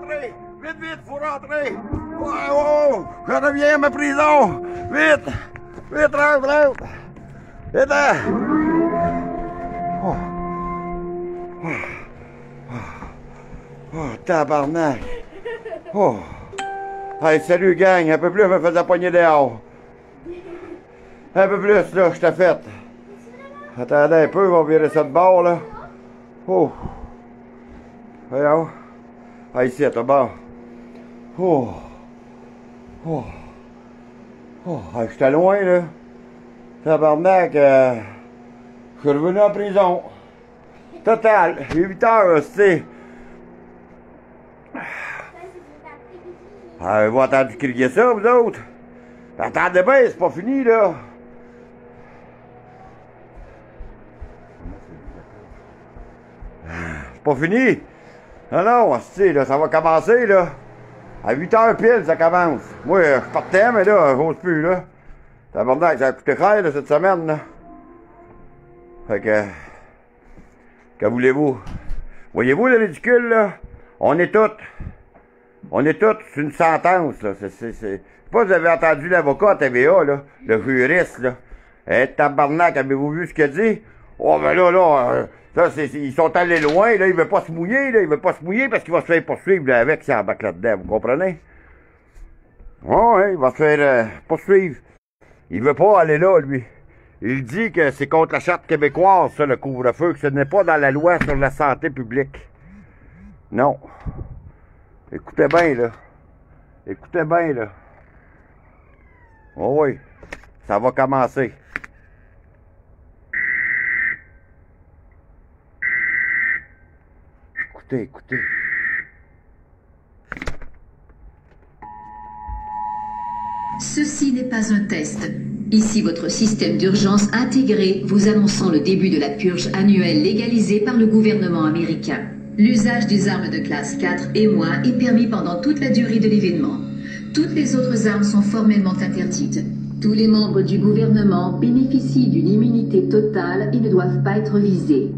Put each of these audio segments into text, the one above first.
rentrer! Vite, vite, faut rentrer! Ouais, oh! Je reviens à ma prison! Vite! Vite, rentre, rentre! Vite! Hein? Oh! Oh! Oh! Oh, tabarnak! Oh! Hey, salut, gang! Un peu plus, je me faisais pogner dehors. Un peu plus, là, je t'ai fait. Attendez un peu, on va virer ça de bord, là. Oh! Voyons. Ah, ici, à ton bord. Oh! Oh! Oh! Ah, j'étais loin, là. Tabarnak, je suis revenu en prison. Total, j'ai 8 heures, tu sais. Ah, vous avez entendu crier ça, vous autres? Attendez bien, c'est pas fini, là. C'est pas fini. Non, non, tu sais, là, ça va commencer, là. À 8 heures pile, ça commence. Moi, je partais, mais là, j'ose plus, là. Tabarnak, ça a coûté cher, là, cette semaine, là. Fait que voulez-vous? Voyez-vous le ridicule, là? On est tous sur une sentence, là. Je sais pas si vous avez entendu l'avocat à TVA, là, le juriste, là. Tabarnak, avez-vous vu ce qu'il a dit? Oh, ben là, ils sont allés loin, là, il veut pas se mouiller, là, il veut pas se mouiller parce qu'il va se faire poursuivre, là, avec, s'il embarque là-dedans, vous comprenez? Ouais, il va se faire poursuivre. Il veut pas aller là, lui. Il dit que c'est contre la charte québécoise, ça, le couvre-feu, que ce n'est pas dans la loi sur la santé publique. Non. Écoutez bien, là. Écoutez bien, là. Oh oui, ça va commencer. Écoutez, écoutez. Ceci n'est pas un test. Ici votre système d'urgence intégré vous annonçant le début de la purge annuelle légalisée par le gouvernement américain. L'usage des armes de classe 4 et moins est permis pendant toute la durée de l'événement. Toutes les autres armes sont formellement interdites. Tous les membres du gouvernement bénéficient d'une immunité totale et ne doivent pas être visés.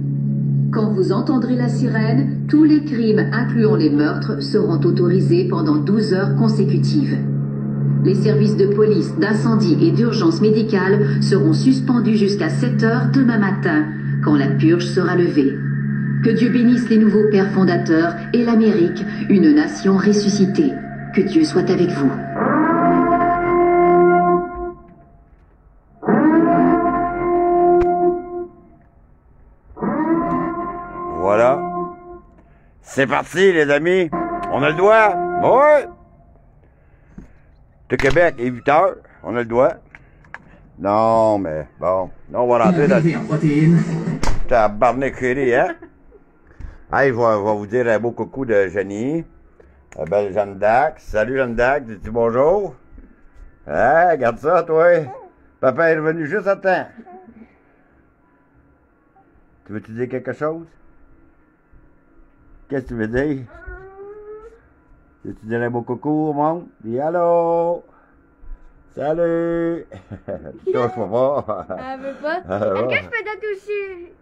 Quand vous entendrez la sirène, tous les crimes, incluant les meurtres, seront autorisés pendant 12 heures consécutives. Les services de police, d'incendie et d'urgence médicale seront suspendus jusqu'à 7 heures demain matin, quand la purge sera levée. Que Dieu bénisse les nouveaux pères fondateurs et l'Amérique, une nation ressuscitée. Que Dieu soit avec vous. Voilà. C'est parti, les amis. On a le doigt. Ouais. De Québec, il est 8 heures. On a le doigt. Non, mais bon. Là, on va rentrer dans... Tabarnak chérie, hein? Hey, je vais vous dire un beau coucou de Jenny. La belle Jeanne d'Arc. Salut, Jeanne d'Arc. Dis-tu bonjour? Hein, regarde ça, toi. Papa est revenu juste à temps. Tu veux-tu dire quelque chose? Qu'est-ce que tu veux dire? Tu dire un beau coucou au monde? Dis allô! Salut! Touche-moi pas! Elle veut pas? Est-ce que je peux te toucher?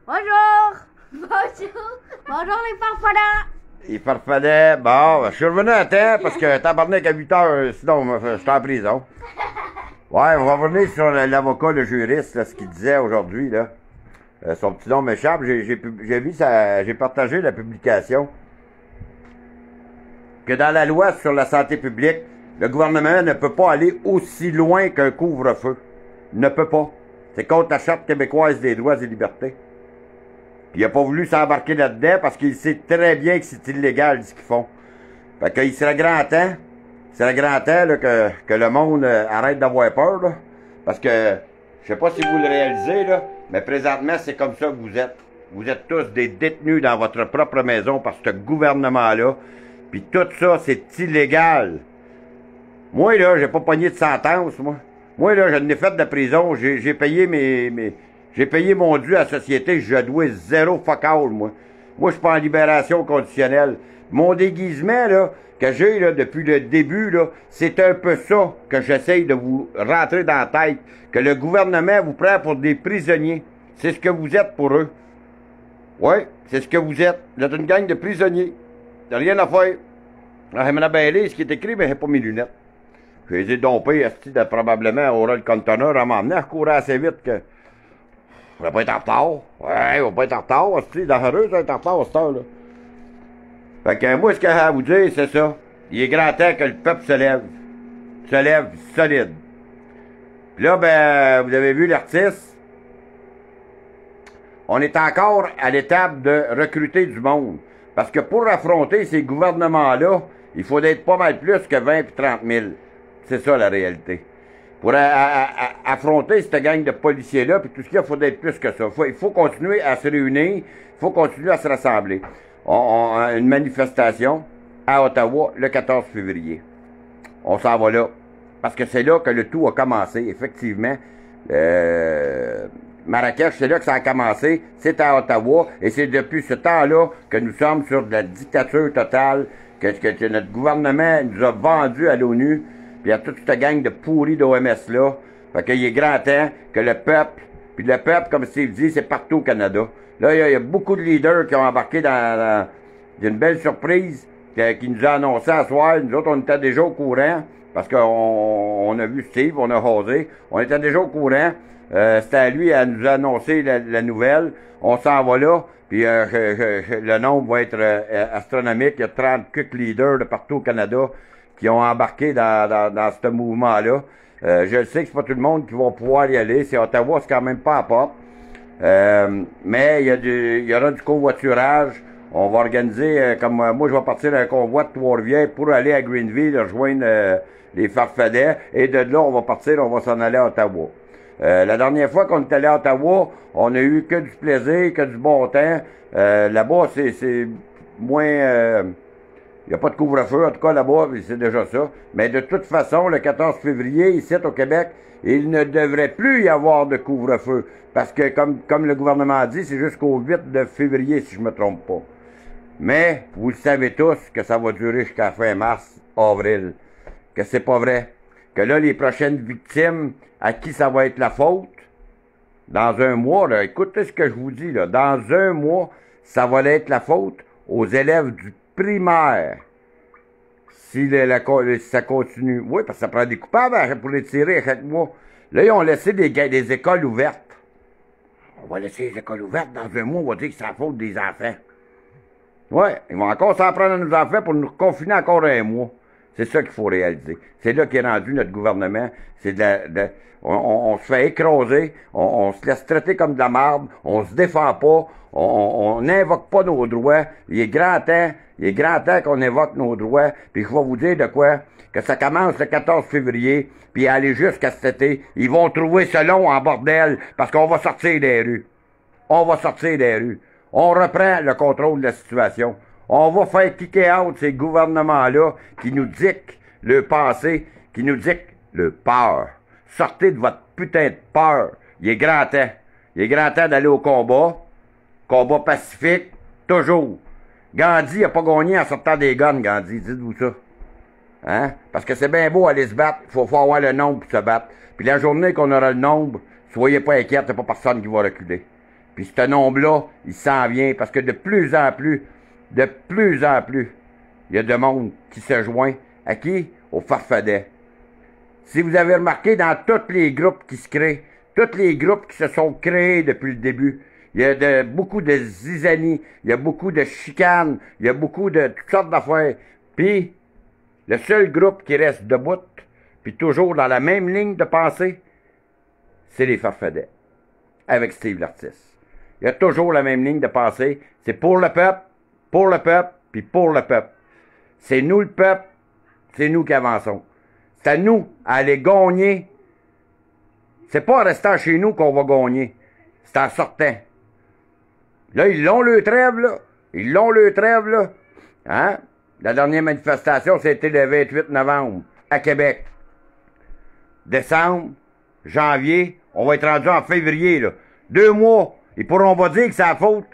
Bonjour! Bonjour! Bonjour les farfadets! Il farfadait. Bon, je suis revenu à temps parce que tabarnak à 8 heures, sinon je suis en prison. Ouais, on va revenir sur l'avocat, le juriste, là, ce qu'il disait aujourd'hui, là. Son petit nom m'échappe. J'ai partagé la publication. Que dans la loi sur la santé publique, le gouvernement ne peut pas aller aussi loin qu'un couvre-feu. Il ne peut pas. C'est contre la Charte québécoise des droits et libertés. Puis il n'a pas voulu s'embarquer là-dedans parce qu'il sait très bien que c'est illégal ce qu'ils font. Fait qu'il serait grand temps, là, que le monde arrête d'avoir peur, là. Parce que, je sais pas si vous le réalisez, là, mais présentement, c'est comme ça que vous êtes. Vous êtes tous des détenus dans votre propre maison par ce gouvernement-là. Puis tout ça, c'est illégal. Moi, là, j'ai pas pogné de sentence, moi. Moi, là, je n'ai fait de prison. J'ai payé j'ai payé mon dû à la société. Je dois zéro fuck all, moi. Moi, je suis pas en libération conditionnelle. Mon déguisement, là, que j'ai, là, depuis le début, là, c'est un peu ça que j'essaye de vous rentrer dans la tête. Que le gouvernement vous prend pour des prisonniers. C'est ce que vous êtes pour eux. Oui, c'est ce que vous êtes. Vous êtes une gang de prisonniers. T'as rien à faire. Ah, il m'a bien lu ce qui est écrit, mais j'ai pas mes lunettes. J'ai les ai dompées, probablement, au le conteneur à m'emmener. Je courais assez vite que. On va pas être en retard. Ouais, on va pas être en retard. C'est dangereux d'être en retard à cette heure-là. Fait que moi, ce que j'ai à vous dire, c'est ça. Il est grand temps que le peuple se lève. Se lève solide. Puis là, ben, vous avez vu l'artiste. On est encore à l'étape de recruter du monde. Parce que pour affronter ces gouvernements-là, il faut être pas mal plus que 20 et 30 000. C'est ça la réalité. Pour affronter cette gang de policiers-là, puis tout ce qu'il y a, il faut être plus que ça. Il faut continuer à se réunir, il faut continuer à se rassembler. On a une manifestation à Ottawa le 14 février. On s'en va là. Parce que c'est là que le tout a commencé, effectivement. Marrakech, c'est là que ça a commencé. C'est à Ottawa. Et c'est depuis ce temps-là que nous sommes sur de la dictature totale, que notre gouvernement nous a vendu à l'ONU. Puis il y a toute cette gang de pourris d'OMS-là. Fait qu'il est grand temps que le peuple, puis le peuple, comme Steve dit, c'est partout au Canada. Là, il y a beaucoup de leaders qui ont embarqué dans une belle surprise qui nous a annoncé à soir. Nous autres, on était déjà au courant, parce qu'on a vu Steve, on a osé. On était déjà au courant. C'était à lui à nous annoncer la nouvelle. On s'en va là, puis le nombre va être astronomique. Il y a 30 leaders de partout au Canada qui ont embarqué dans ce mouvement-là. Je sais que c'est pas tout le monde qui va pouvoir y aller. C'est Ottawa, c'est quand même pas à porte. Mais il y aura du covoiturage. On va organiser, comme moi je vais partir un convoi de Trois-Rivières pour aller à Greenville, rejoindre les Farfadets. Et de là, on va partir, on va s'en aller à Ottawa. La dernière fois qu'on est allé à Ottawa, on a eu que du plaisir, que du bon temps. Là-bas, c'est moins... il n'y a pas de couvre-feu, en tout cas là-bas, c'est déjà ça. Mais de toute façon, le 14 février, ici au Québec, il ne devrait plus y avoir de couvre-feu. Parce que, comme le gouvernement a dit, c'est jusqu'au 8 de février, si je me trompe pas. Mais, vous le savez tous que ça va durer jusqu'à fin mars, avril. Que c'est pas vrai. Que là, les prochaines victimes, à qui ça va être la faute, dans un mois, là, écoutez ce que je vous dis, là, dans un mois, ça va être la faute aux élèves du primaire. Si ça continue. Oui, parce que ça prend des coupables pour les tirer à chaque mois. Là, ils ont laissé des écoles ouvertes. On va laisser les écoles ouvertes dans un mois, on va dire que c'est la faute des enfants. Oui, ils vont encore s'en prendre à nos enfants pour nous confiner encore un mois. C'est ça qu'il faut réaliser. C'est là qu'est rendu notre gouvernement. C'est on se fait écraser, on se laisse traiter comme de la marde, on se défend pas, on n'invoque pas nos droits. Il est grand temps qu'on invoque nos droits. Puis je vais vous dire de quoi, que ça commence le 14 février, puis aller jusqu'à cet été, ils vont trouver ce long en bordel, parce qu'on va sortir des rues. On va sortir des rues. On reprend le contrôle de la situation. On va faire kicker out ces gouvernements-là qui nous dictent le passé, qui nous dictent le peur. Sortez de votre putain de peur. Il est grand temps. Il est grand temps d'aller au combat. Combat pacifique, toujours. Gandhi n'a pas gagné en sortant des guns, Gandhi. Dites-vous ça. Hein? Parce que c'est bien beau aller se battre. Il faut avoir le nombre pour se battre. Puis la journée qu'on aura le nombre, soyez pas inquiets, il n'y a pas personne qui va reculer. Puis ce nombre-là, il s'en vient. Parce que de plus en plus, il y a de monde qui se joint. À qui? Aux Farfadets. Si vous avez remarqué, dans tous les groupes qui se créent, tous les groupes qui se sont créés depuis le début, il y a beaucoup de zizanies, il y a beaucoup de chicanes, il y a beaucoup de toutes sortes d'affaires. Puis, le seul groupe qui reste debout, puis toujours dans la même ligne de pensée, c'est les Farfadets, avec Steve l'artiste. Il y a toujours la même ligne de pensée. C'est pour le peuple, puis pour le peuple. C'est nous le peuple, c'est nous qui avançons. C'est à nous à aller gagner. C'est pas en restant chez nous qu'on va gagner. C'est en sortant. Là, ils l'ont le trêve, là. Ils l'ont le trêve, là. Hein? La dernière manifestation, c'était le 28 novembre, à Québec. Décembre, janvier, on va être rendu en février, là. 2 mois. Et on va dire que c'est la faute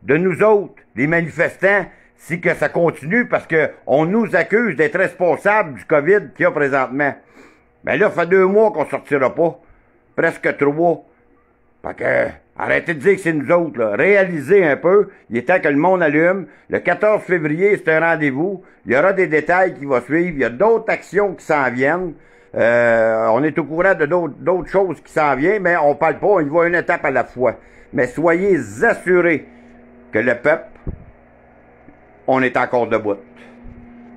de nous autres, les manifestants, si que ça continue, parce que on nous accuse d'être responsables du COVID qu'il y a présentement. Ben là, ça fait 2 mois qu'on sortira pas. Presque 3. Fait que, arrêtez de dire que c'est nous autres, là. Réalisez un peu. Il est temps que le monde allume. Le 14 février, c'est un rendez-vous. Il y aura des détails qui vont suivre. Il y a d'autres actions qui s'en viennent. On est au courant de d'autres choses qui s'en viennent, mais on parle pas, on y va une étape à la fois. Mais soyez assurés que le peuple, on est encore debout.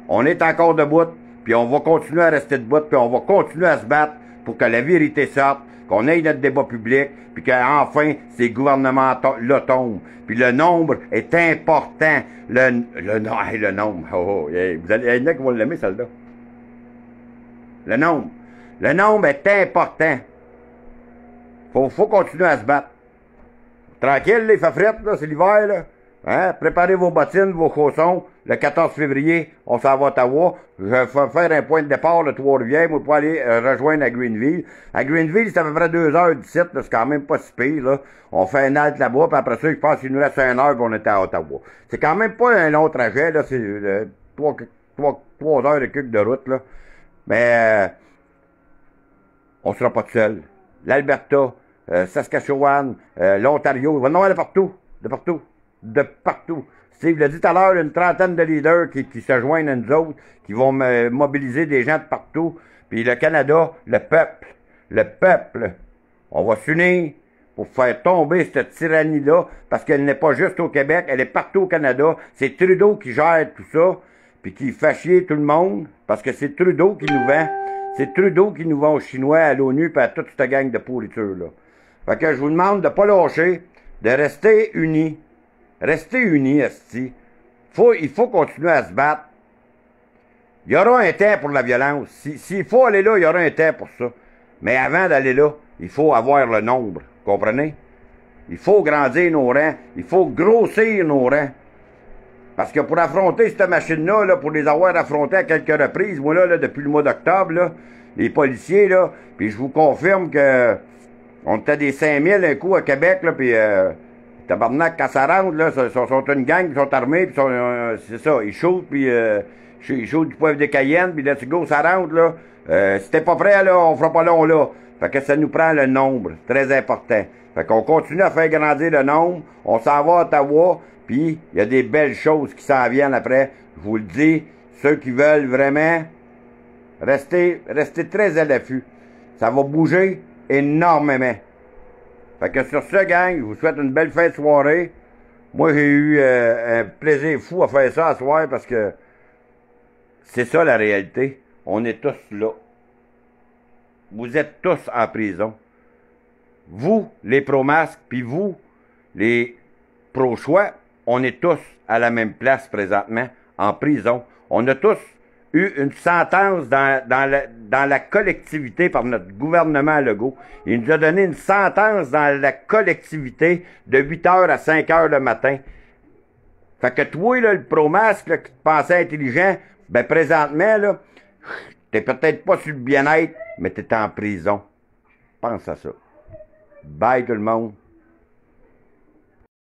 On est encore debout, puis on va continuer à rester debout, puis on va continuer à se battre pour que la vérité sorte, qu'on ait notre débat public, puis qu'enfin, ces gouvernements-là tombent. Puis le nombre est important. Le nombre. Oh, hey, vous allez, il y en a qui vont l'aimer, celle-là. Le nombre. Le nombre est important. Faut continuer à se battre. Tranquille, les fafrettes, là, c'est l'hiver, là. Hein? Préparez vos bottines, vos chaussons. Le 14 février, on s'en va à Ottawa. Je vais faire un point de départ de Trois-Rivières, moi, pour aller rejoindre à Greenville. À Greenville, c'est à peu près 2 heures d'ici, là, c'est quand même pas si pire, là. On fait un halte là-bas, puis après ça, je pense qu'il nous reste 1 heure, puis on était à Ottawa. C'est quand même pas un long trajet, là, c'est 3 heures et quelques de route, là. Mais on sera pas tout seul. L'Alberta, Saskatchewan, l'Ontario, il va en avoir de partout. De partout. De partout. Steve l'a dit tout à l'heure, une trentaine de leaders qui se joignent à nous autres, qui vont mobiliser des gens de partout. Puis le Canada, le peuple, on va s'unir pour faire tomber cette tyrannie-là, parce qu'elle n'est pas juste au Québec, elle est partout au Canada. C'est Trudeau qui gère tout ça, puis qui fait chier tout le monde, parce que c'est Trudeau qui nous vend. C'est Trudeau qui nous vend aux Chinois, à l'ONU, puis à toute cette gang de pourriture-là. Fait que je vous demande de pas lâcher, de rester unis. Restez unis, esti. Il faut continuer à se battre. Il y aura un temps pour la violence. S'il faut aller là, il y aura un temps pour ça. Mais avant d'aller là, il faut avoir le nombre. Comprenez? Il faut grandir nos rangs. Il faut grossir nos rangs. Parce que pour affronter cette machine-là, là, pour les avoir affrontés à quelques reprises, moi là, depuis le mois d'octobre, là, les policiers, là, puis je vous confirme que on était des 5000 un coup à Québec, là, puis tabarnak, quand ça rentre, là, sont une gang, ils sont armés, puis c'est ça, ils shootent, puis ils shootent du poivre de Cayenne, puis let's go, ça rentre, là. Si t'es pas prêt, là, on fera pas long, là. Fait que ça nous prend le nombre, très important. Fait qu'on continue à faire grandir le nombre, on s'en va à Ottawa, puis il y a des belles choses qui s'en viennent après. Je vous le dis, ceux qui veulent vraiment, rester très à l'affût. Ça va bouger énormément. Fait que sur ce, gang, je vous souhaite une belle fin de soirée. Moi, j'ai eu un plaisir fou à faire ça ce soir parce que c'est ça la réalité. On est tous là. Vous êtes tous en prison. Vous, les pro-masques, puis vous, les pro-choix, on est tous à la même place présentement, en prison. On a tous eu une sentence dans la collectivité par notre gouvernement Legault. Il nous a donné une sentence dans la collectivité de 8h à 5h le matin. Fait que toi, là, le pro-masque, là, qui te pensais intelligent, ben présentement, là, t'es peut-être pas sur le bien-être, mais t'es en prison. Pense à ça. Bye tout le monde.